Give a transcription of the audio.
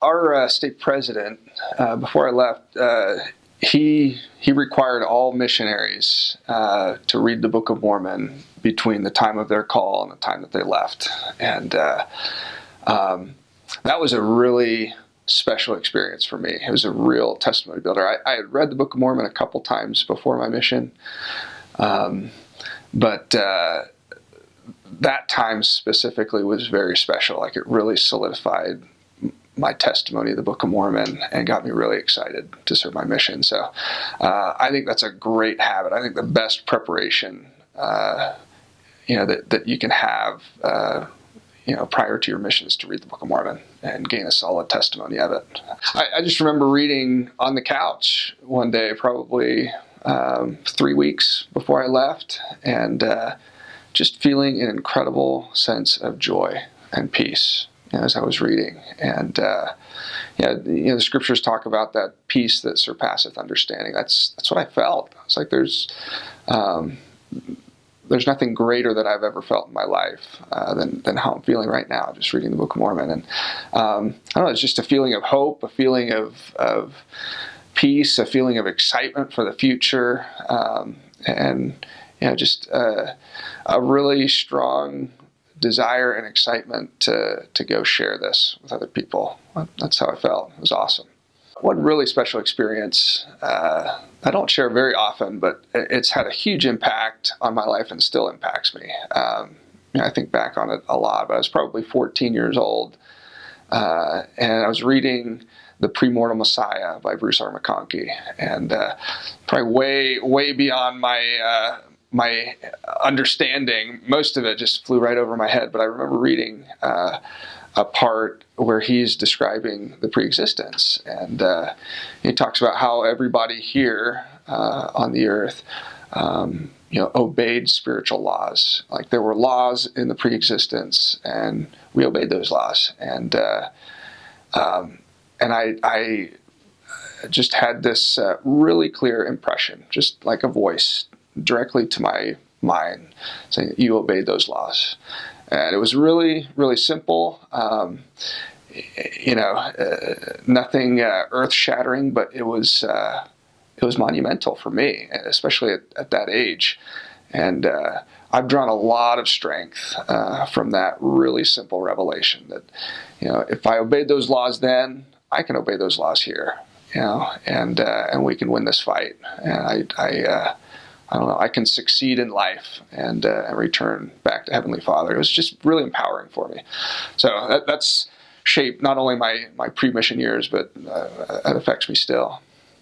our state president, before I left, he required all missionaries to read the Book of Mormon between the time of their call and the time that they left. And that was a really special experience for me. It was a real testimony builder. I had read the Book of Mormon a couple times before my mission, but that time specifically was very special. Like, it really solidified my testimony of the Book of Mormon and got me really excited to serve my mission. So I think that's a great habit. I think the best preparation that you can have prior to your mission is to read the Book of Mormon and gain a solid testimony of it. I just remember reading on the couch one day, probably 3 weeks before I left, and just feeling an incredible sense of joy and peace as I was reading. And the scriptures talk about that peace that surpasseth understanding. That's what I felt. It's like there's nothing greater that I've ever felt in my life than how I'm feeling right now, just reading the Book of Mormon. And I don't know, it's just a feeling of hope, a feeling of peace, a feeling of excitement for the future, and just a really strong desire and excitement to go share this with other people. That's how I felt. It was awesome. One really special experience I don't share very often, but it's had a huge impact on my life and still impacts me. I think back on it a lot, but I was probably 14 years old, and I was reading The Premortal Messiah by Bruce R. McConkie, and probably way beyond my understanding. Most of it just flew right over my head, but I remember reading a part where he's describing the preexistence, and he talks about how everybody here on the earth obeyed spiritual laws. Like, there were laws in the preexistence, and we obeyed those laws. And I just had this really clear impression, just like a voice directly to my mind, saying that you obeyed those laws. And it was really, really simple. Nothing earth-shattering, but it was monumental for me, especially at that age. And I've drawn a lot of strength from that really simple revelation that, if I obeyed those laws then, I can obey those laws here, and we can win this fight. And I don't know, I can succeed in life and return back to Heavenly Father. It was just really empowering for me. So that's shaped not only my pre-mission years, but it affects me still.